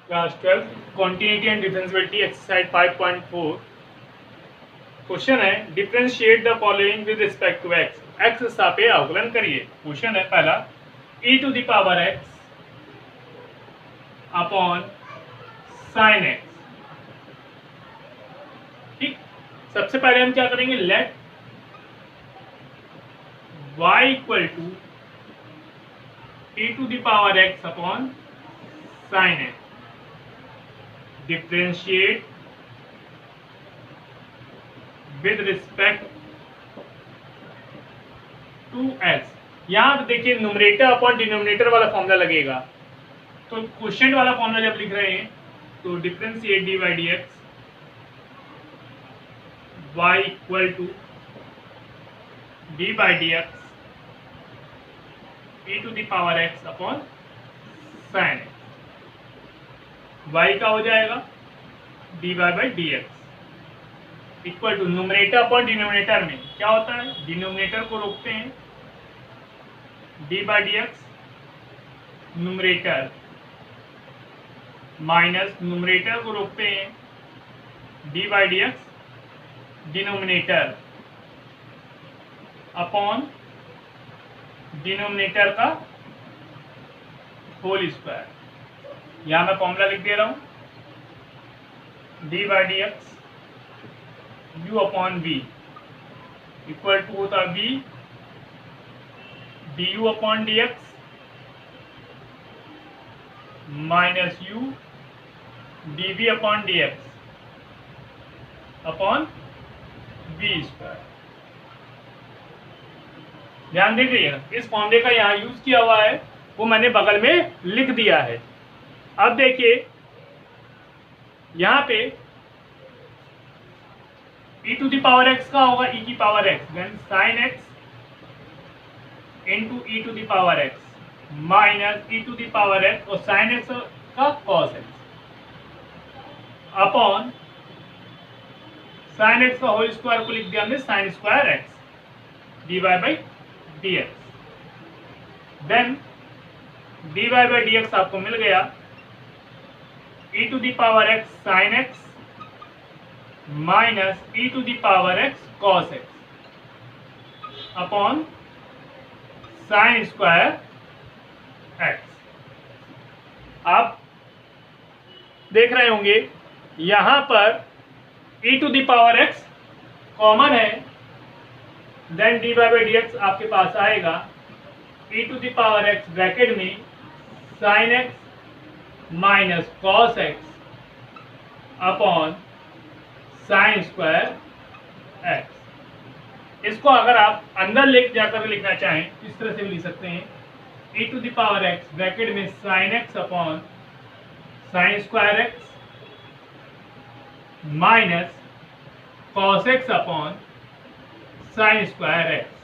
Class 12 continuity and differentiability exercise 5.4 question है differentiate the following with respect to x. X सापेक्ष अवकलन करिए। Question है पहला e to the power x upon sine x. ठीक, सबसे पहले हम क्या करेंगे, let y equal to e to the power x upon sine x, differentiate with respect to x. यहां देखिए न्यूमरेटर अपॉन डिनोमिनेटर वाला फॉर्मूला लगेगा, तो क्वोशिएंट वाला फॉर्मूला जब लिख रहे हैं तो differentiate d by d x y equal to d by d x e to the power x upon sine x. Y का हो जाएगा d y by d x equal to numerator upon denominator में क्या होता है, denominator को रोकते हैं, d by d x numerator minus numerator को रोकते हैं, d by d x denominator upon denominator का होल स्क्वायर। यहां मैं फॉर्मूला लिख दे रहा हूं, d by d x u upon v equal to होता v du upon dx minus u dv upon dx upon v square. ध्यान दीजिएगा, इस फॉर्मूले का यहाँ यूज किया हुआ है, वो मैंने बगल में लिख दिया है। अब देखिए यहाँ पे e to the power x का होगा e की power x, then sine x into e to the power x minus e to the power x और साइन x का cos x upon sine x का होल स्क्वायर को लिख दिया हमने sine square x dy by d x. Then dy by d x आपको मिल गया e to the power x sine x minus e to the power x cos x upon sine square x। आप देख रहे होंगे यहां पर e to the power x common है, then d by d x आपके पास आएगा e to the power x bracket में sine x minus cos x upon sine square x. इसको अगर आप अंदर ले जाकर लिखना चाहें इस तरह से भी लिख सकते हैं, e to the power x bracket में sine x upon sine square x minus cos x upon sine square x.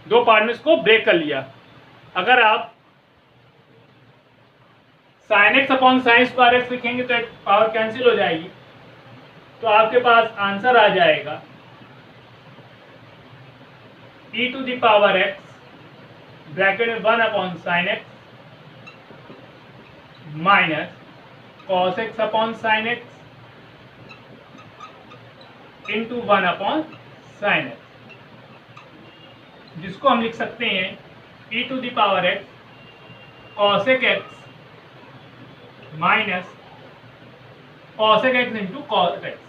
दो पार्ट में इसको ब्रेक कर लिया। अगर आप sine x upon sine square x लिखेंगे तो एक पावर कैंसिल हो जाएगी, तो आपके पास आंसर आ जाएगा e to the power x bracket में 1 upon sine x minus cos x upon sine x into 1 upon sine x, जिसको हम लिख सकते हैं e to the power x cosec x minus cosec x into cos x.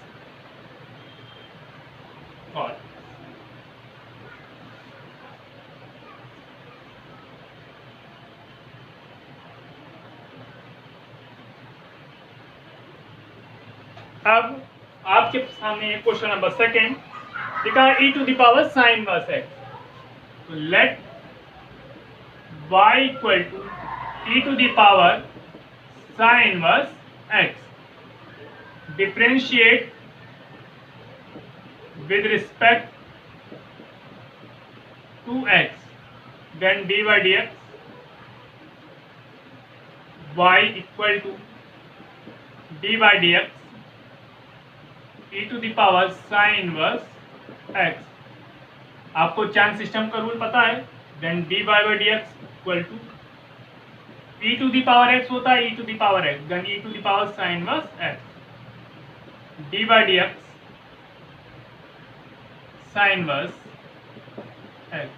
अब आपके सामने question number second लिखा है e to the power sine inverse x, तो let y equal to e to the power sine inverse x, differentiate with respect to x, then d by d x y equal to d by d x e to the power sine inverse x. आपको chain system का rule पता है, then d by d x equal to e to the power x होता है e to the power x, then e to the power sine inverse x d by dx sine inverse x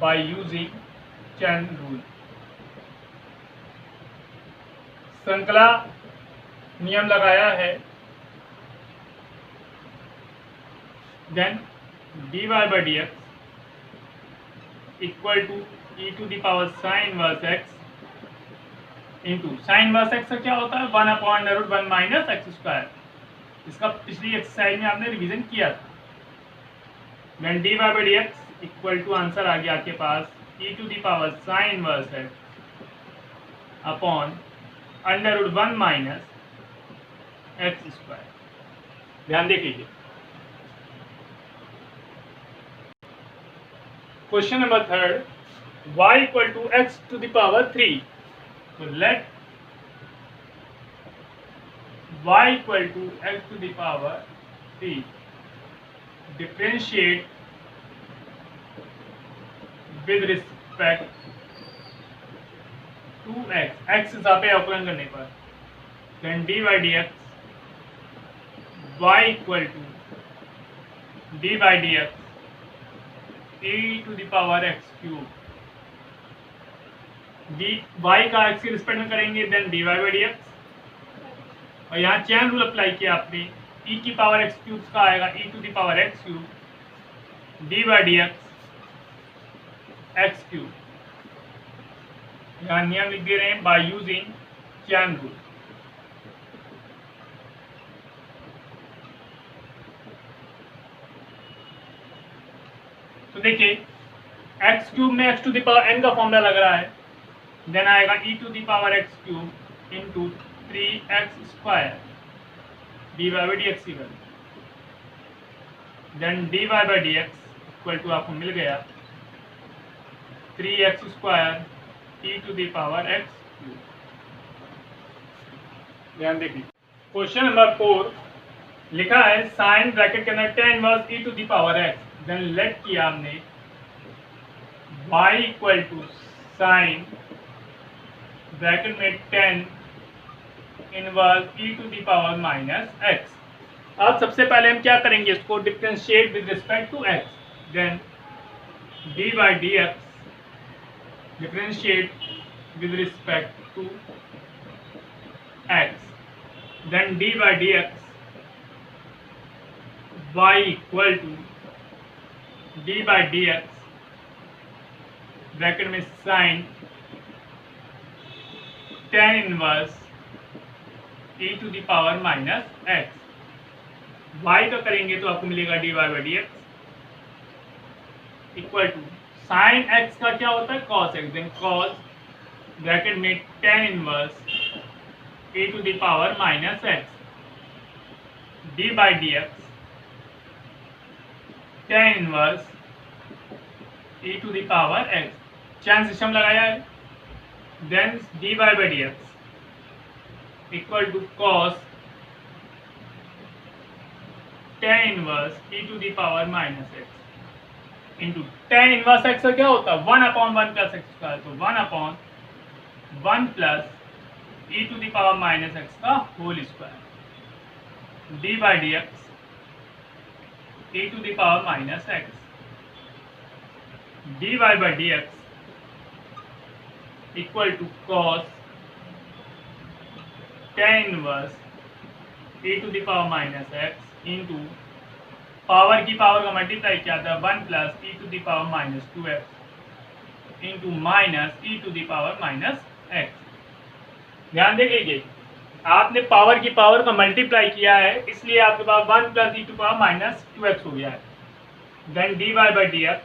by using chain rule। श्रृंखला नियम लगाया है, then dy by dx equal to e to the power sine inverse x into sine inverse x का क्या होता है 1/√1 minus x square. इसका पिछली एक्सरसाइज में आपने रिवीजन किया था। Then dy by dx equal to answer आ गया आपके पास e to the power sine inverse x upon √1 minus x square. ध्यान दे कीजिए। Question number 3, y equal to x to the power 3। तो let y equal to x to the power 3 differentiate with respect to x, x हिसाब पे अवकलन करने पर, then dy dx y equal to dy dx e to the power x cube. y का x के respect में करेंगे, then dy by dx, और यहाँ चेन रूल अप्लाई किया आपने, e की पावर x क्यूब का आएगा e to the power x cube dy dx x cube. यहाँ नियम लिख दे रहे हैं बाय यूजिंग चेन रूल। तो देखिए x क्यूब में x to the power n का फॉर्मूला लग रहा है, देन आएगा e to the power x cube into 3x square dy by dx equal, then dy by dx equal to आपको मिल गया 3x square e to the power x cube. ध्यान देखिए। क्वेश्चन नंबर 4 लिखा है साइन ब्रैकेट के अंदर tan inverse e to the power x, then let किया हमने y equal to sine bracket में tan inverse e to the power minus x। अब सबसे पहले हम क्या करेंगे, इसको differentiate with respect to x, then dy by dx differentiate with respect to x, then dy by dx y equal to dy by dx bracket में sine tan inverse e to the power minus x। y का करेंगे तो आपको मिलेगा dy by dx equal to sine x का क्या होता है cos x, then cos bracket में tan inverse e to the power minus x dy by dx tan inverse e to the power x। Chain system लगाया है, then dy by dx equal to cos tan inverse e to the power minus x into tan inverse x का क्या होता है 1/1 plus x square, तो 1/1 plus e to the power minus x का whole square dy by dx e to the power minus x dy by dx equal to cos tan inverse e to the power minus x into power की power का multiply किया था 1 plus e to the power minus 2x into minus e to the power minus x। ध्यान दे लीजिए, आपने power की power का multiply किया है, इसलिए आपके पास 1 plus e to power minus 2x हो गया है, then dy by dx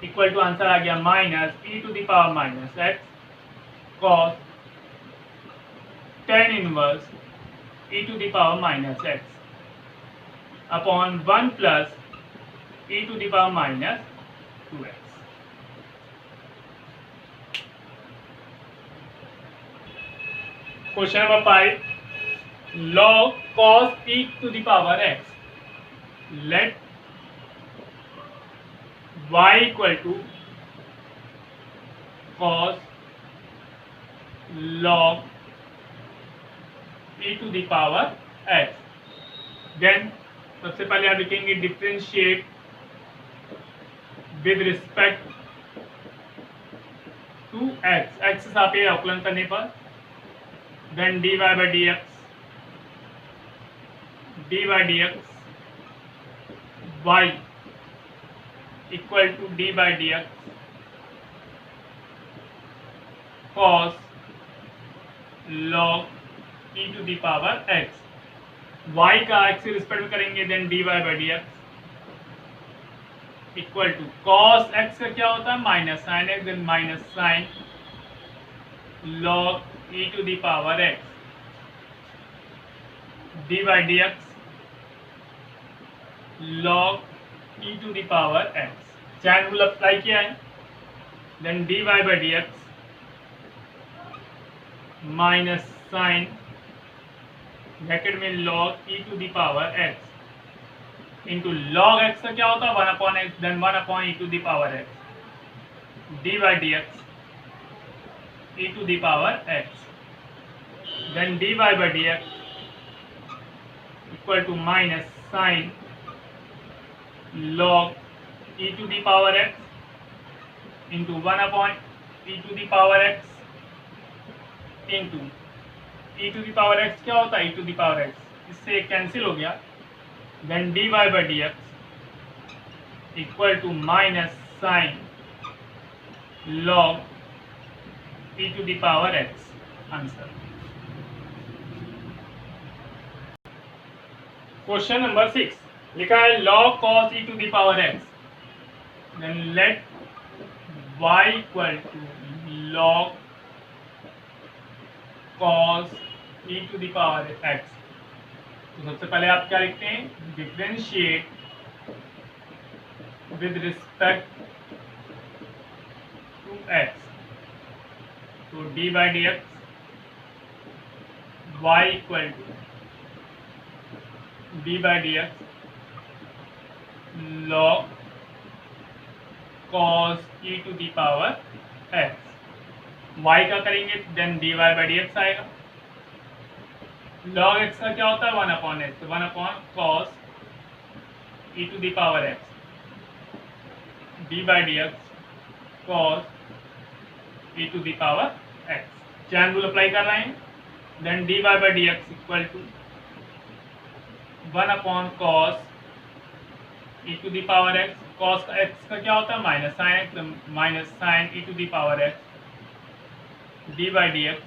equal to answer आ गया minus e to the power minus x cos tan inverse e to the power minus x upon 1 plus e to the power minus 2x। Question number 5 log cos e to the power x, let y equal to cos log e to the power x। Then सबसे पहले आप लिखेंगे differentiate with respect to x, x से आप ये अवकलन करने पर then dy by dx y equal to d by dx cos log e to the power x। y का x से रिस्पेक्ट में करेंगे then dy by dx equal to cos x का क्या होता है minus sine x, then minus sine log e to the power x d by dx log e to the power x। Chain rule apply किया है then dy by dx minus sine bracket में log e to the power x into log x का क्या होता है 1/x, then 1/e to the power x d by dx e to the power x, then dy by dx equal to minus sine log e to the power x into 1/e to the power x into e to the power x क्या होता है e to the power x, इससे cancel हो गया then dy by dx equal to minus sine log e to the power x। Answer question number 6 लिखा है log cos e to the power x, then let y equal to log cos e to the power x। तो सबसे पहले आप क्या लिखते हैं differentiate with respect to x, तो d by dx y equal to d by dx log cos e to the power x। y का करेंगे देन dy by dx आएगा, log x का क्या होता है 1/x, तो 1/cos e to the power x d by dx cos e to the power x। Chain rule apply कर रहे हैं then dy by dx equal to 1/cos e to the power x, cos का x का क्या होता है minus sine x, minus sine e to the power x d by dx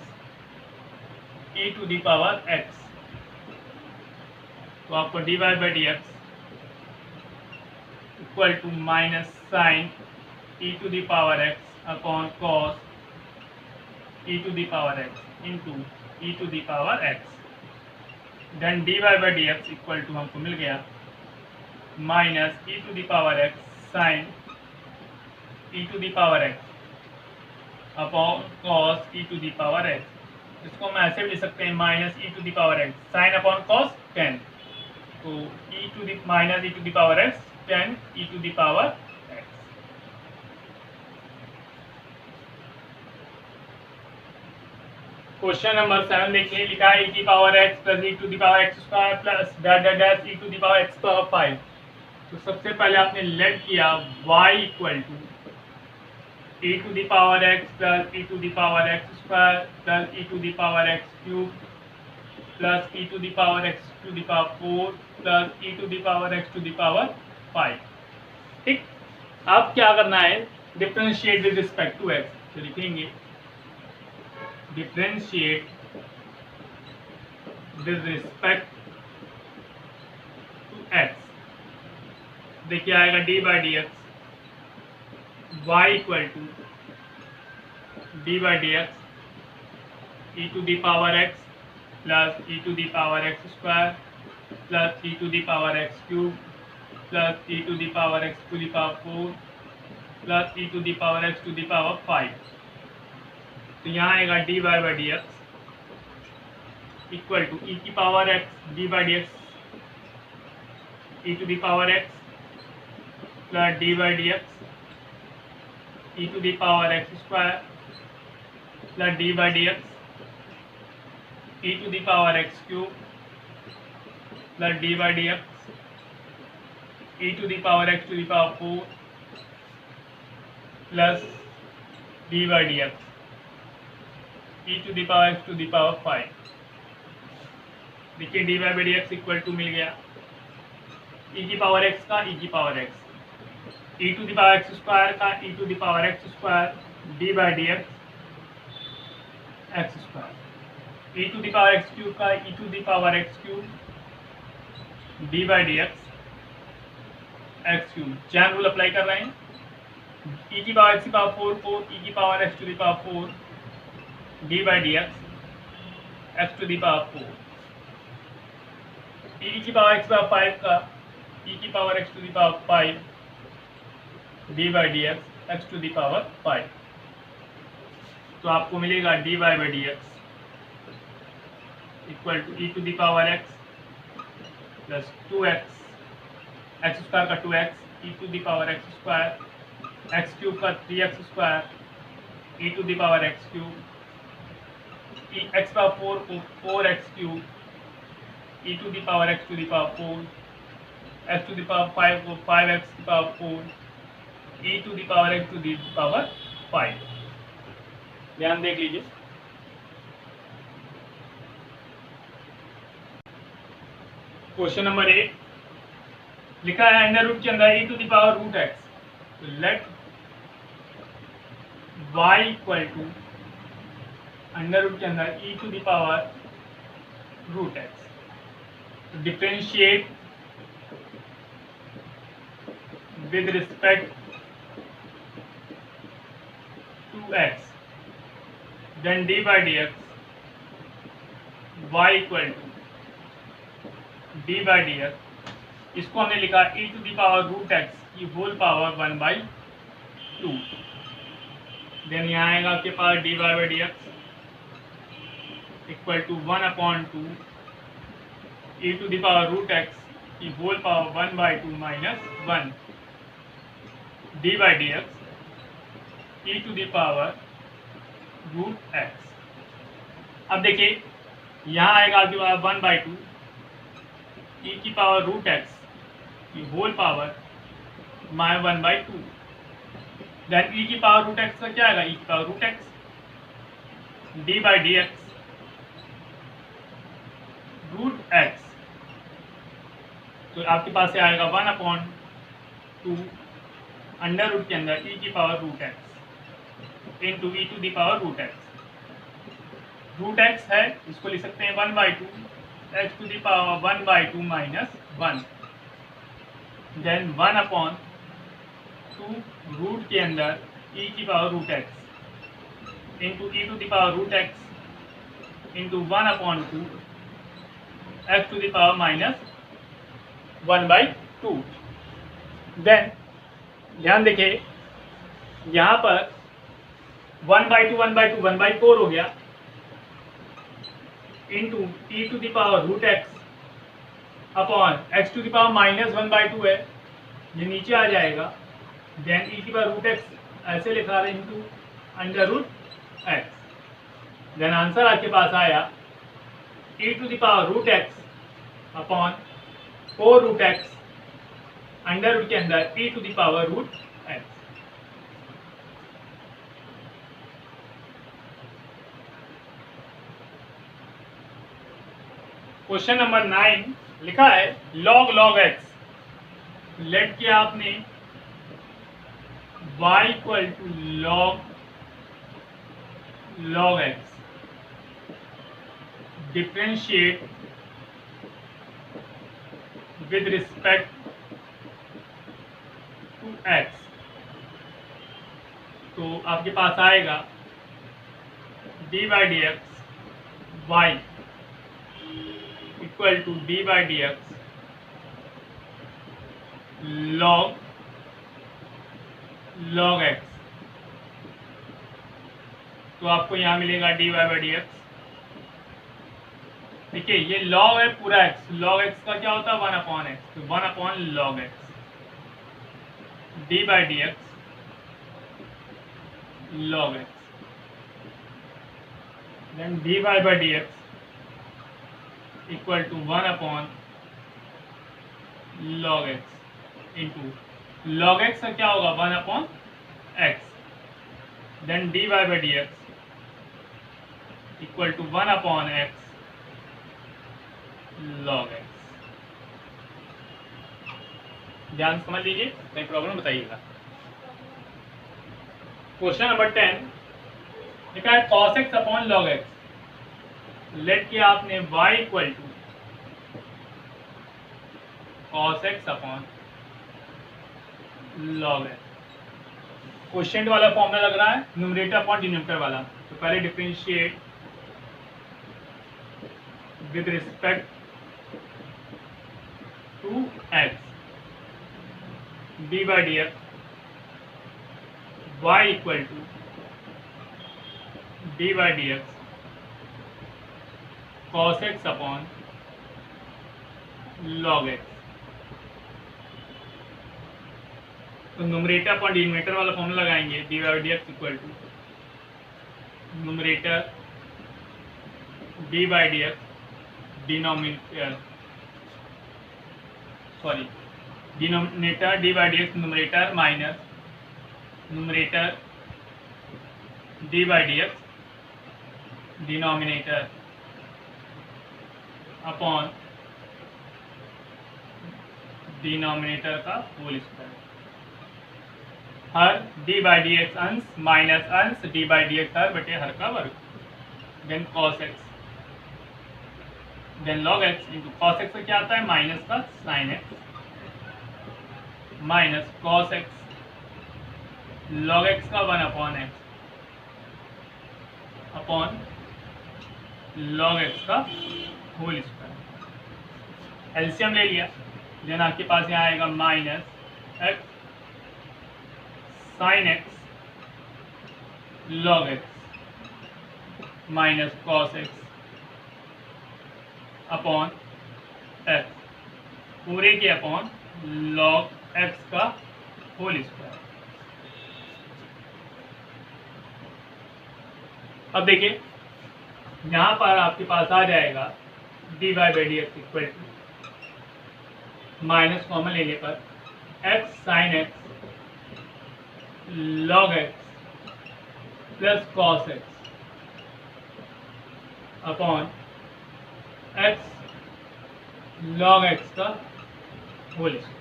e to the power x। तो आपको dy by dx equal to minus sine e to the power x upon cos e to the power x into e to the power x, then dy by dx equal to हमको मिल गया minus e to the power x sine e to the power x upon cos e to the power x। इसको हम ऐसे भी लिख सकते हैं minus e to the power x sine upon cos 10, तो e टू द माइनस e to the power x 10 e to the power x। Question number 7 देखिए लिखा है e की power x plus e to the power x square plus dash dash dash e to the power x power 5। तो सबसे पहले आपने let किया y equal to e to the power x plus e to the power x square plus e to the power x cube plus e to the power x to the power 4 plus e to the power x to the power 5। ठीक, अब क्या करना है differentiate with respect to x, तो लिखेंगे differentiate with respect to x। देखिए आएगा d by dx y equal to d by dx e to the power x plus e to the power x square plus e to the power x cube plus e to the power x to the power 4 plus e to the power x to the power 5। तो यहाँ आएगा d by dx equal to e की power x d by dx e to the power x plus d by dx e to the power x square plus d by d x e to the power x cube plus d by d x e to the power x to the power 4 plus d by d x e to the power x to the power 5। देखिए d by d x equal to मिल गया e की power x का e की power x e to the power x square का e to the power x square d by d x x square e to the power x cube का e to the power x cube d by d x x cube. Chain rule apply कर रहे हैं ई की power x की power 4 को e की power x to the power 4 d by d x x to the power 4 e की power x power 5 का e की power x to the power 5 d by d x x to the power 5। तो आपको मिलेगा d by d x equal to e to the power x plus 2x x square का 2x e to the power x square x cube का 3x square e to the power x cube x power 4 को 4x cube e to the power x to the power 4 x to the power 5 को 5x की power 4 e to the power x to the power 5। ध्यान देख लीजिए question number 8 लिखा है under root के अंदर e to the power root x. Let y equal to under root के अंदर e to the power root x. Differentiate with respect to x then d by d x y equal to d by d x. इसको हमने लिखा e to the power root x की whole power 1/2। Then यहाँ आएगा आपके पास d by d x equal to 1/2 e to the power root x की whole power 1/2 minus 1 d by d x e to the power root x. अब देखिए यहाँ आएगा आपके पास 1/2 ई की पावर रूट एक्स की whole power minus 1/2। Then e की पावर रूट एक्स का क्या आएगा ई की power root x d by d x root x. तो आपके पास से आएगा 1/2 अंडर रूट के अंदर ई की power root x into e to the power root x. Root x है इसको लिख सकते हैं 1/2 x to the power 1/2 minus 1 then 1/2 root के अंदर ई की power root x into e to the power root x into 1/2 x to the power minus 1/2। Then ध्यान देखिए यहाँ पर 1/2 1/4 हो गया into e to the power root x upon x to the power minus 1/2 है ये नीचे आ जाएगा। देन ई की पावर रूट एक्स ऐसे लिखा रहे into under root x. Then answer आपके पास आया e to the power root x upon 4 root x under root के अंदर e to the power root x. Question number 9 लिखा है log x। लेट के आपने y equal to log x differentiate with respect to x। तो आपके पास आएगा d by d x y equal to d by d x log x। तो आपको यहाँ मिलेगा d y by d x. देखिए ये log है पूरा x, log x का क्या होता है 1/x, तो 1/log x d by d x log x। Then d y by d x equal to 1 upon log x into log x का क्या होगा 1 upon x, then d y by d x equal to 1 upon x log x. ध्यान समझ लीजिए, कोई problem बताइएगा। Question number 10 लिखा है cos x upon log x। Let किया आपने y equal to cos x upon log x। Question वाला फॉर्मूला लग रहा है न्यूमरेटर अपॉन डिनोमिनेटर वाला, तो पहले differentiate with respect to x d by d x y equal to d by d x cos x upon log x। तो numerator upon denominator वाला formula लगाएंगे, d by d x equal to numerator d by d x denominator D by d x numerator minus numerator d by d x denominator upon denominator का whole square. हर d by d x अंश minus अंश d by d x हर बटे हर का वर्ग, then cos x, then log x into cos x क्या आता है माइनस का sine x minus cos x log x का 1 upon x upon log x का होल स्क्वायर। एलसीएम ले लिया, देन आपके पास यहाँ आएगा minus x sine x log x minus cos x upon x पूरे के अपॉन लॉग एक्स का होल स्क्वायर। अब देखिए यहां पर आपके पास आ जाएगा d y by d x equal to minus common लेने पर x sine x log x plus cos x upon x log x का होल स्क्वायर।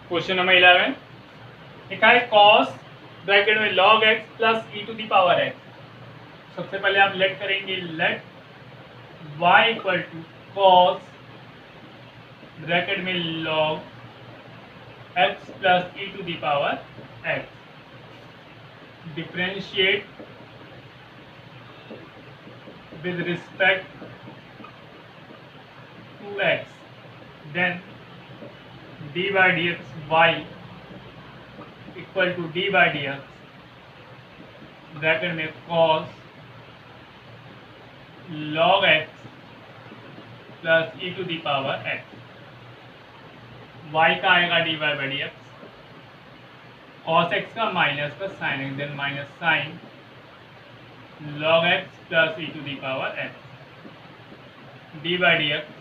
क्वेश्चन नंबर 11 लिखा है कॉस ब्रैकेट में log x plus e to the power x. सबसे पहले आप let करेंगे, let y equal to cos bracket में log x plus e to the power x, differentiate with respect to x, then d by dx y equal to d by dx bracket में cos log x plus e to the power x, y का आएगा dy by dx cos x का minus का sin x, then minus sin log x plus e to the power x d by d x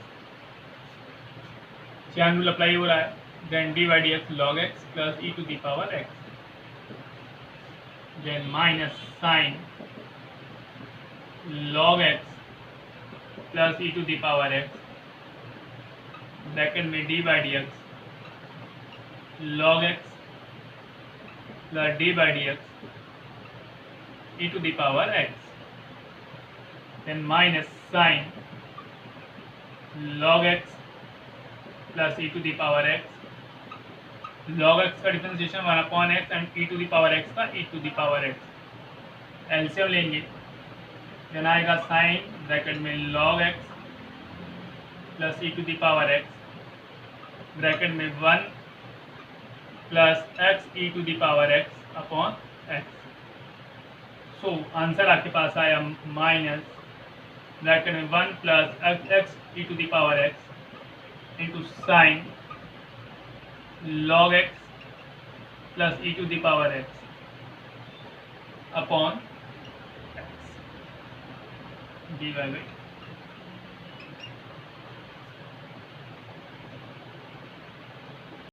chain rule apply हो रहा है, then d by d x log x plus e to the power x, then minus sine log x plus e to the power x bracket में d by d x log x plus d by d x e to the power x, then minus sin log x plus e to the power x, log x का differentiation 1 upon x and e to the power x का e to the power x। LCM लेंगे, then आएगा sin bracket में log x plus e to the power x bracket में 1 plus x e to the power x upon x। So answer आपके पास आया minus bracket में 1 plus x e to the power x into sine log x plus e to the power x upon dy by